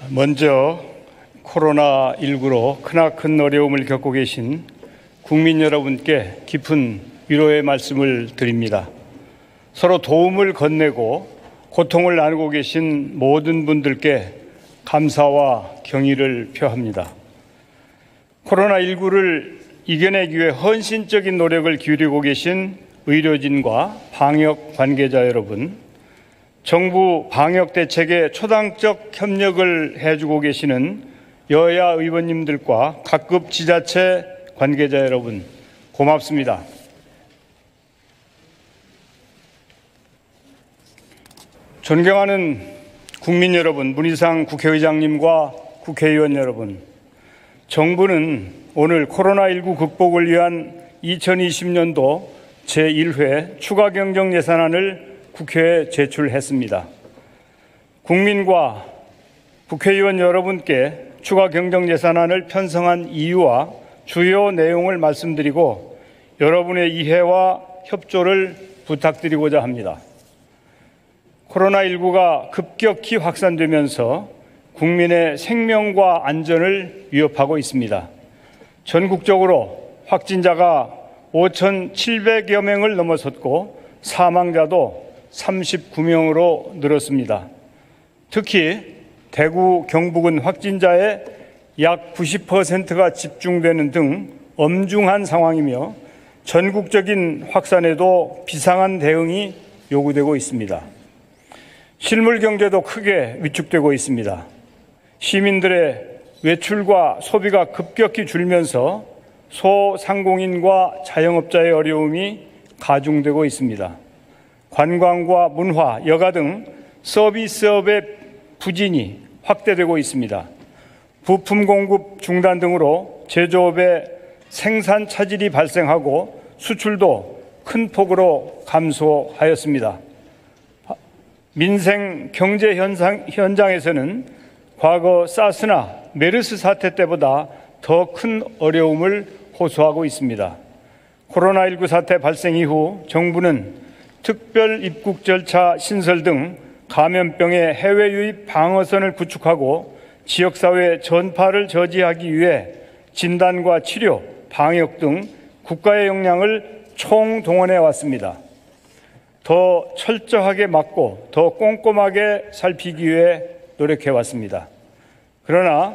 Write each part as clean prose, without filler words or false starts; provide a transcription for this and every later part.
먼저 코로나19로 크나큰 어려움을 겪고 계신 국민 여러분께 깊은 위로의 말씀을 드립니다. 서로 도움을 건네고 고통을 나누고 계신 모든 분들께 감사와 경의를 표합니다. 코로나19를 이겨내기 위해 헌신적인 노력을 기울이고 계신 의료진과 방역 관계자 여러분, 정부 방역 대책에 초당적 협력을 해주고 계시는 여야 의원님들과 각급 지자체 관계자 여러분, 고맙습니다. 존경하는 국민 여러분, 문희상 국회의장님과 국회의원 여러분, 정부는 오늘 코로나19 극복을 위한 2020년도 제1회 추가 경정 예산안을 국회에 제출했습니다. 국민과 국회의원 여러분께 추가 경정 예산안을 편성한 이유와 주요 내용을 말씀드리고 여러분의 이해와 협조를 부탁드리고자 합니다. 코로나19가 급격히 확산되면서 국민의 생명과 안전을 위협하고 있습니다. 전국적으로 확진자가 5,700여 명을 넘어섰고 사망자도 39명으로 늘었습니다. 특히 대구, 경북은 확진자의 약 90%가 집중되는 등 엄중한 상황이며 전국적인 확산에도 비상한 대응이 요구되고 있습니다. 실물 경제도 크게 위축되고 있습니다. 시민들의 외출과 소비가 급격히 줄면서 소상공인과 자영업자의 어려움이 가중되고 있습니다. 관광과 문화, 여가 등 서비스업의 부진이 확대되고 있습니다. 부품 공급 중단 등으로 제조업의 생산 차질이 발생하고 수출도 큰 폭으로 감소하였습니다. 민생 경제 현장에서는 과거 사스나 메르스 사태 때보다 더 큰 어려움을 호소하고 있습니다. 코로나19 사태 발생 이후 정부는 특별 입국 절차 신설 등 감염병의 해외 유입 방어선을 구축하고 지역사회 전파를 저지하기 위해 진단과 치료, 방역 등 국가의 역량을 총동원해 왔습니다. 더 철저하게 막고 더 꼼꼼하게 살피기 위해 노력해 왔습니다. 그러나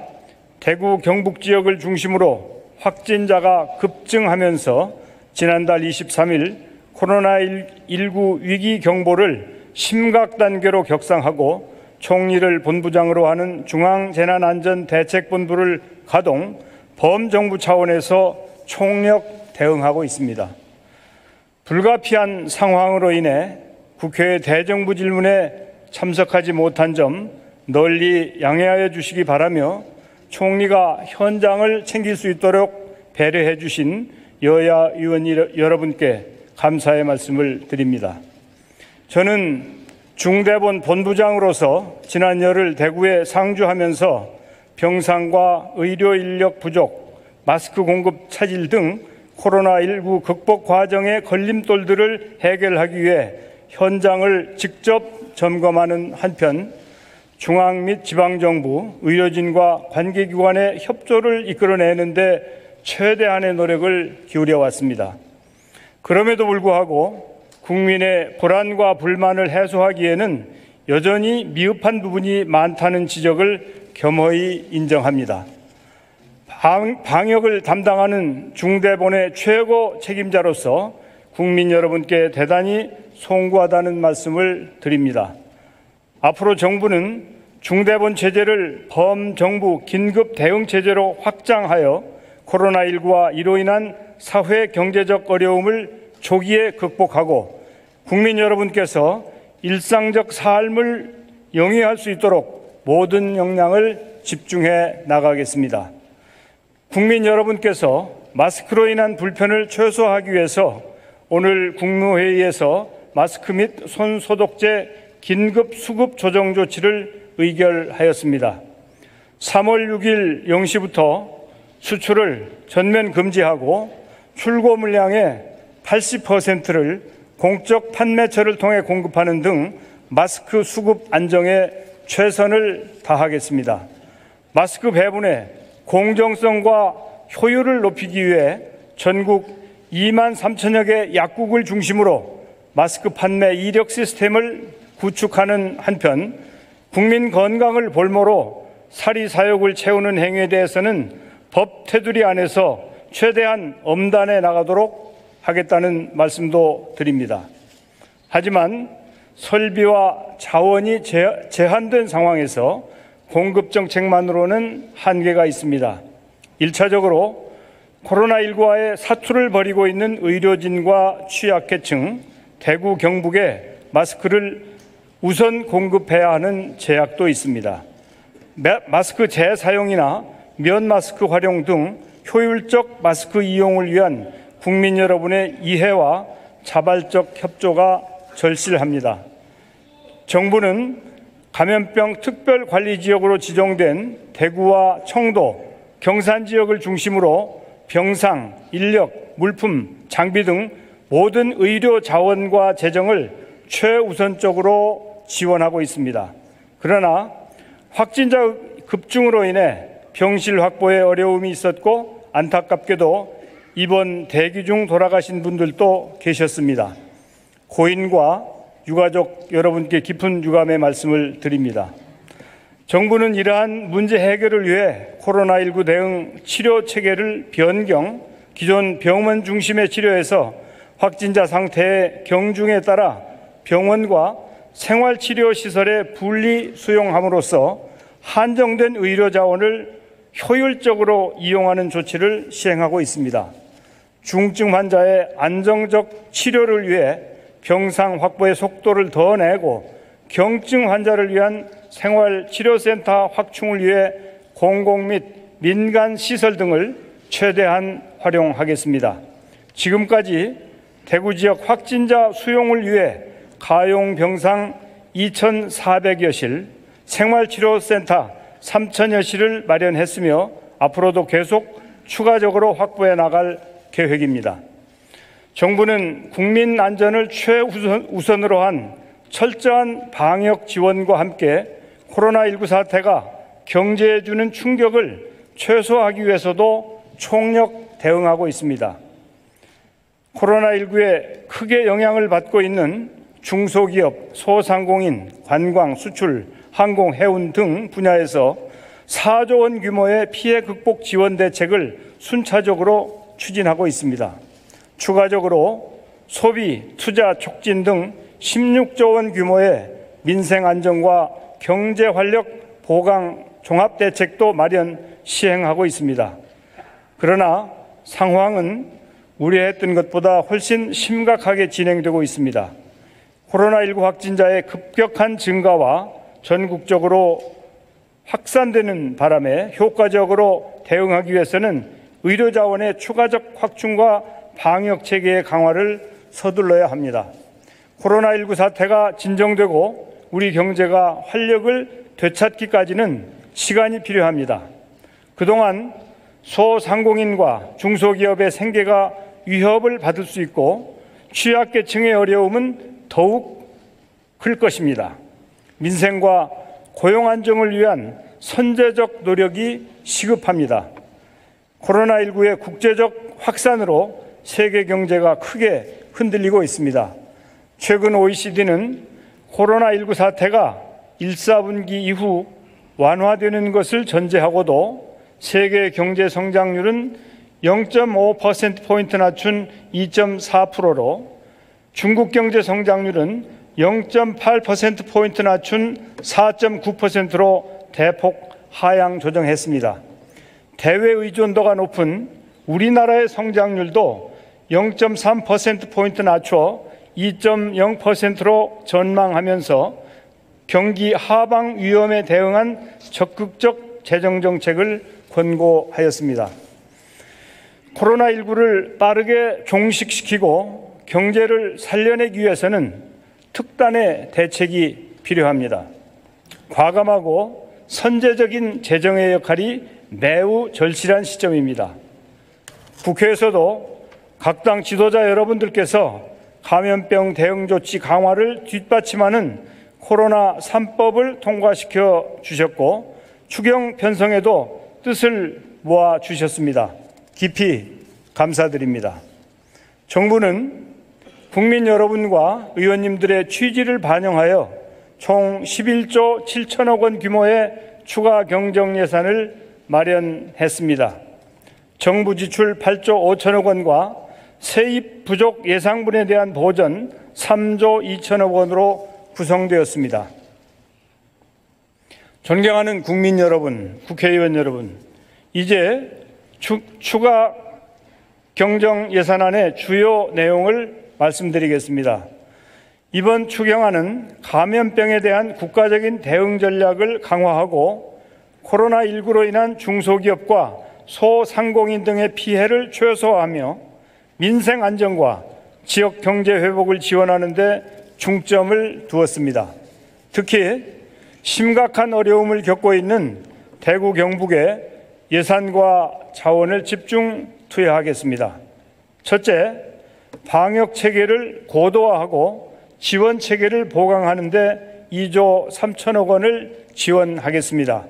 대구, 경북 지역을 중심으로 확진자가 급증하면서 지난달 23일 코로나19 위기 경보를 심각 단계로 격상하고 총리를 본부장으로 하는 중앙재난안전대책본부를 가동, 범정부 차원에서 총력 대응하고 있습니다. 불가피한 상황으로 인해 국회의 대정부 질문에 참석하지 못한 점 널리 양해하여 주시기 바라며 총리가 현장을 챙길 수 있도록 배려해 주신 여야 의원 여러분께 감사의 말씀을 드립니다. 저는 중대본 본부장으로서 지난 열흘 대구에 상주하면서 병상과 의료 인력 부족, 마스크 공급 차질 등 코로나19 극복 과정의 걸림돌들을 해결하기 위해 현장을 직접 점검하는 한편 중앙 및 지방정부, 의료진과 관계기관의 협조를 이끌어내는 데 최대한의 노력을 기울여 왔습니다. 그럼에도 불구하고 국민의 불안과 불만을 해소하기에는 여전히 미흡한 부분이 많다는 지적을 겸허히 인정합니다. 방역을 담당하는 중대본의 최고 책임자로서 국민 여러분께 대단히 송구하다는 말씀을 드립니다. 앞으로 정부는 중대본 체제를 범정부 긴급 대응 체제로 확장하여 코로나19와 이로 인한 사회 경제적 어려움을 조기에 극복하고 국민 여러분께서 일상적 삶을 영위할 수 있도록 모든 역량을 집중해 나가겠습니다. 국민 여러분께서 마스크로 인한 불편을 최소화하기 위해서 오늘 국무회의에서 마스크 및 손소독제 긴급 수급 조정 조치를 의결하였습니다. 3월 6일 0시부터 수출을 전면 금지하고 출고 물량의 80%를 공적 판매처를 통해 공급하는 등 마스크 수급 안정에 최선을 다하겠습니다. 마스크 배분의 공정성과 효율을 높이기 위해 전국 2만 3천여 개 약국을 중심으로 마스크 판매 이력 시스템을 구축하는 한편 국민 건강을 볼모로 사리 사욕을 채우는 행위에 대해서는 법 테두리 안에서 최대한 엄단해 나가도록 하겠다는 말씀도 드립니다. 하지만 설비와 자원이 제한된 상황에서 공급 정책만으로는 한계가 있습니다. 1차적으로 코로나19와의 사투를 벌이고 있는 의료진과 취약계층, 대구, 경북에 마스크를 우선 공급해야 하는 제약도 있습니다. 마스크 재사용이나 면 마스크 활용 등 효율적 마스크 이용을 위한 국민 여러분의 이해와 자발적 협조가 절실합니다. 정부는 감염병 특별관리지역으로 지정된 대구와 청도, 경산 지역을 중심으로 병상, 인력, 물품, 장비 등 모든 의료 자원과 재정을 최우선적으로 지원하고 있습니다. 그러나 확진자 급증으로 인해 병실 확보에 어려움이 있었고 안타깝게도 이번 대기 중 돌아가신 분들도 계셨습니다. 고인과 유가족 여러분께 깊은 유감의 말씀을 드립니다. 정부는 이러한 문제 해결을 위해 코로나19 대응 치료 체계를 변경, 기존 병원 중심의 치료에서 확진자 상태의 경중에 따라 병원과 생활치료시설에 분리 수용함으로써 한정된 의료 자원을 효율적으로 이용하는 조치를 시행하고 있습니다. 중증 환자의 안정적 치료를 위해 병상 확보의 속도를 더 내고 경증 환자를 위한 생활치료센터 확충을 위해 공공 및 민간 시설 등을 최대한 활용하겠습니다. 지금까지 대구 지역 확진자 수용을 위해 가용 병상 2,400여 실, 생활치료센터 3,000여 실을 마련했으며 앞으로도 계속 추가적으로 확보해 나갈 계획입니다. 정부는 국민 안전을 최우선으로 한 철저한 방역 지원과 함께 코로나19 사태가 경제에 주는 충격을 최소화하기 위해서도 총력 대응하고 있습니다. 코로나19에 크게 영향을 받고 있는 중소기업, 소상공인, 관광, 수출, 항공, 해운 등 분야에서 4조 원 규모의 피해 극복 지원 대책을 순차적으로 추진하고 있습니다. 추가적으로 소비, 투자 촉진 등 16조 원 규모의 민생 안정과 경제 활력 보강 종합 대책도 마련 시행하고 있습니다. 그러나 상황은 우려했던 것보다 훨씬 심각하게 진행되고 있습니다. 코로나19 확진자의 급격한 증가와 전국적으로 확산되는 바람에 효과적으로 대응하기 위해서는 의료 자원의 추가적 확충과 방역 체계의 강화를 서둘러야 합니다. 코로나19 사태가 진정되고 우리 경제가 활력을 되찾기까지는 시간이 필요합니다. 그동안 소상공인과 중소기업의 생계가 위협을 받을 수 있고 취약계층의 어려움은 더욱 클 것입니다. 민생과 고용 안정을 위한 선제적 노력이 시급합니다. 코로나19의 국제적 확산으로 세계 경제가 크게 흔들리고 있습니다. 최근 OECD는 코로나19 사태가 1, 4분기 이후 완화되는 것을 전제하고도 세계 경제 성장률은 0.5%포인트 낮춘 2.4%로 중국 경제 성장률은 0.8%포인트 낮춘 4.9%로 대폭 하향 조정했습니다. 대외 의존도가 높은 우리나라의 성장률도 0.3%포인트 낮춰 2.0%로 전망하면서 경기 하방 위험에 대응한 적극적 재정 정책을 권고하였습니다. 코로나19를 빠르게 종식시키고 경제를 살려내기 위해서는 특단의 대책이 필요합니다. 과감하고 선제적인 재정의 역할이 매우 절실한 시점입니다. 국회에서도 각 당 지도자 여러분들께서 감염병 대응 조치 강화를 뒷받침하는 코로나 3법을 통과시켜 주셨고 추경 편성에도 뜻을 모아 주셨습니다. 깊이 감사드립니다. 정부는 국민 여러분과 의원님들의 취지를 반영하여 총 11조 7천억 원 규모의 추가 경정 예산을 마련했습니다. 정부 지출 8조 5천억 원과 세입 부족 예상분에 대한 보전 3조 2천억 원으로 구성되었습니다. 존경하는 국민 여러분, 국회의원 여러분, 이제 추가 경정 예산안의 주요 내용을 말씀드리겠습니다. 이번 추경안은 감염병에 대한 국가적인 대응 전략을 강화하고 코로나19로 인한 중소기업과 소상공인 등의 피해를 최소화하며 민생 안정과 지역 경제 회복을 지원하는 데 중점을 두었습니다. 특히 심각한 어려움을 겪고 있는 대구 경북에 예산과 자원을 집중 투여하겠습니다. 첫째, 방역 체계를 고도화하고 지원 체계를 보강하는 데 2조 3천억 원을 지원하겠습니다.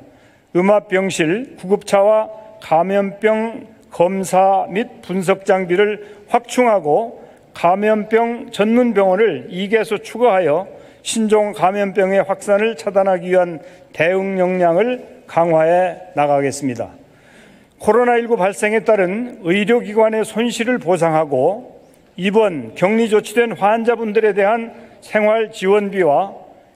음압병실, 구급차와 감염병 검사 및 분석 장비를 확충하고 감염병 전문병원을 2개소 추가하여 신종 감염병의 확산을 차단하기 위한 대응 역량을 강화해 나가겠습니다. 코로나19 발생에 따른 의료기관의 손실을 보상하고 입원, 격리 조치된 환자분들에 대한 생활지원비와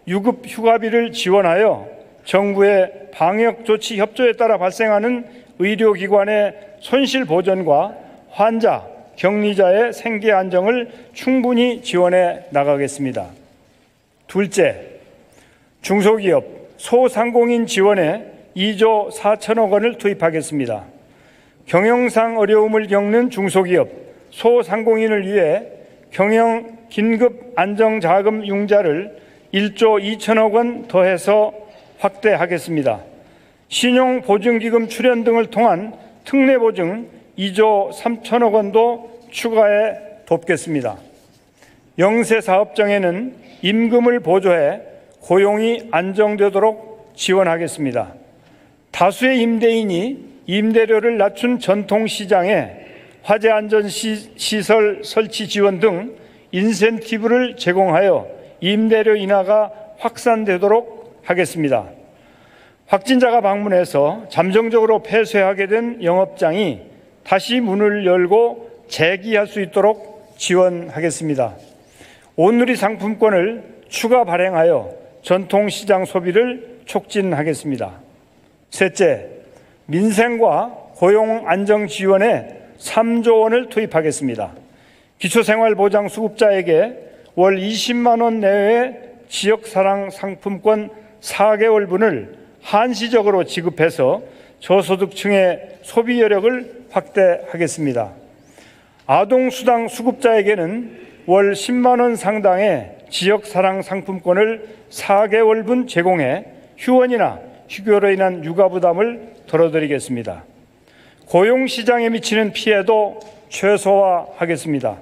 유급 휴가비를 지원하여 정부의 방역조치 협조에 따라 발생하는 의료기관의 손실 보전과 환자, 격리자의 생계 안정을 충분히 지원해 나가겠습니다. 둘째, 중소기업, 소상공인 지원에 2조 4천억 원을 투입하겠습니다. 경영상 어려움을 겪는 중소기업, 소상공인을 위해 경영 긴급 안정자금 융자를 1조 2천억 원 더해서 확대하겠습니다. 신용보증기금 출연 등을 통한 특례보증 2조 3천억 원도 추가해 돕겠습니다. 영세사업장에는 임금을 보조해 고용이 안정되도록 지원하겠습니다. 다수의 임대인이 임대료를 낮춘 전통시장에 화재안전시설 설치 지원 등 인센티브를 제공하여 임대료 인하가 확산되도록 하겠습니다. 확진자가 방문해서 잠정적으로 폐쇄하게 된 영업장이 다시 문을 열고 재기할 수 있도록 지원하겠습니다. 온누리 상품권을 추가 발행하여 전통시장 소비를 촉진하겠습니다. 셋째, 민생과 고용 안정 지원에 3조 원을 투입하겠습니다. 기초생활보장 수급자에게 월 20만 원 내외의 지역사랑 상품권 4개월분을 한시적으로 지급해서 저소득층의 소비 여력을 확대하겠습니다. 아동수당 수급자에게는 월 10만 원 상당의 지역사랑 상품권을 4개월분 제공해 휴원이나 휴교로 인한 육아 부담을 덜어드리겠습니다. 고용시장에 미치는 피해도 최소화하겠습니다.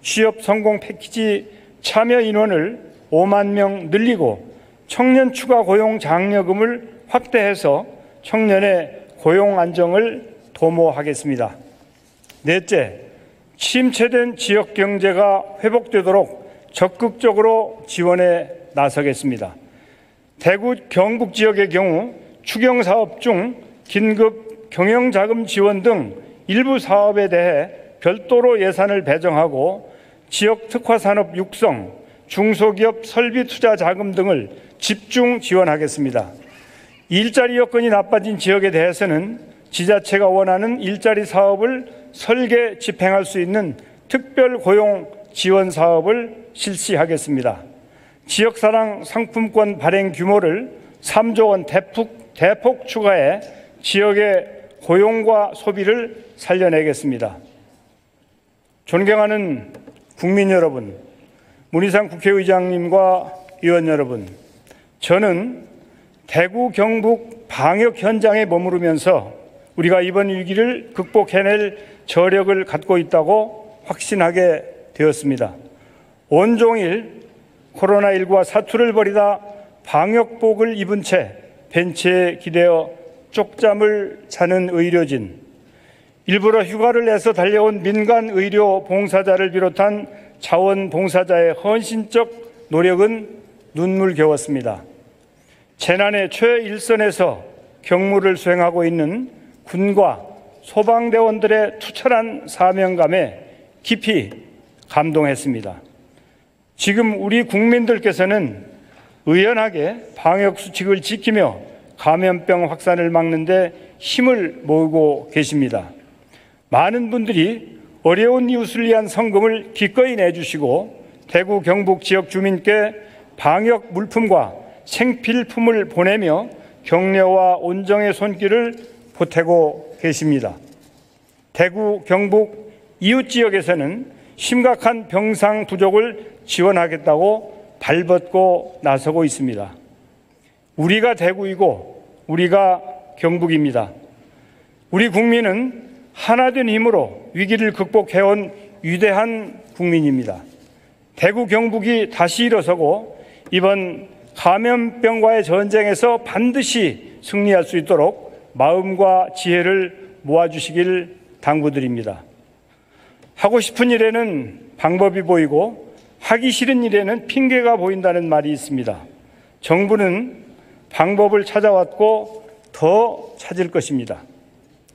취업 성공 패키지 참여 인원을 5만 명 늘리고 청년 추가 고용 장려금을 확대해서 청년의 고용 안정을 도모하겠습니다. 넷째, 침체된 지역 경제가 회복되도록 적극적으로 지원에 나서겠습니다. 대구 경북 지역의 경우 추경 사업 중 긴급 경영자금 지원 등 일부 사업에 대해 별도로 예산을 배정하고 지역 특화산업 육성, 중소기업 설비 투자 자금 등을 집중 지원하겠습니다. 일자리 여건이 나빠진 지역에 대해서는 지자체가 원하는 일자리 사업을 설계 집행할 수 있는 특별 고용 지원 사업을 실시하겠습니다. 지역사랑 상품권 발행 규모를 3조 원 대폭 추가해 지역의 고용과 소비를 살려내겠습니다. 존경하는 국민 여러분, 문희상 국회의장님과 의원 여러분, 저는 대구 경북 방역 현장에 머무르면서 우리가 이번 위기를 극복해낼 저력을 갖고 있다고 확신하게 되었습니다. 온종일 코로나19와 사투를 벌이다 방역복을 입은 채 벤치에 기대어 쪽잠을 자는 의료진, 일부러 휴가를 내서 달려온 민간 의료 봉사자를 비롯한 자원봉사자의 헌신적 노력은 눈물겨웠습니다. 재난의 최일선에서 경무를 수행하고 있는 군과 소방대원들의 투철한 사명감에 깊이 감동했습니다. 지금 우리 국민들께서는 의연하게 방역수칙을 지키며 감염병 확산을 막는 데 힘을 모으고 계십니다. 많은 분들이 어려운 이웃을 위한 성금을 기꺼이 내주시고 대구 경북 지역 주민께 방역 물품과 생필품을 보내며 격려와 온정의 손길을 보태고 계십니다. 대구 경북 이웃 지역에서는 심각한 병상 부족을 지원하겠다고 발벗고 나서고 있습니다. 우리가 대구이고 우리가 경북입니다. 우리 국민은 하나된 힘으로 위기를 극복해온 위대한 국민입니다. 대구 경북이 다시 일어서고 이번 감염병과의 전쟁에서 반드시 승리할 수 있도록 마음과 지혜를 모아주시길 당부드립니다. 하고 싶은 일에는 방법이 보이고 하기 싫은 일에는 핑계가 보인다는 말이 있습니다. 정부는 방법을 찾아왔고 더 찾을 것입니다.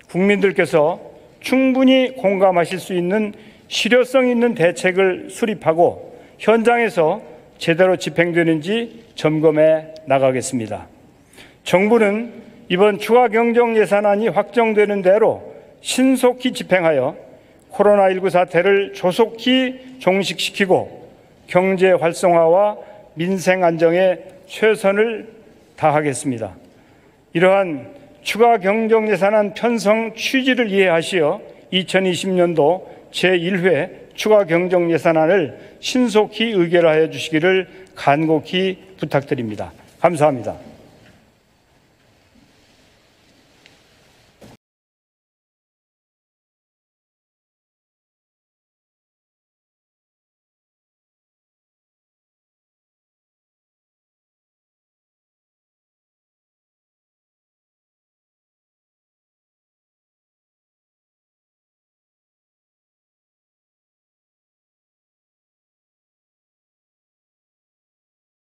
국민들께서 충분히 공감하실 수 있는 실효성 있는 대책을 수립하고 현장에서 제대로 집행되는지 점검해 나가겠습니다. 정부는 이번 추가 경정 예산안이 확정되는 대로 신속히 집행하여 코로나19 사태를 조속히 종식시키고 경제 활성화와 민생 안정에 최선을 다하겠습니다. 이러한 추가 경정 예산안 편성 취지를 이해하시어 2020년도 제1회 추가 경정 예산안을 신속히 의결하여 주시기를 간곡히 부탁드립니다. 감사합니다.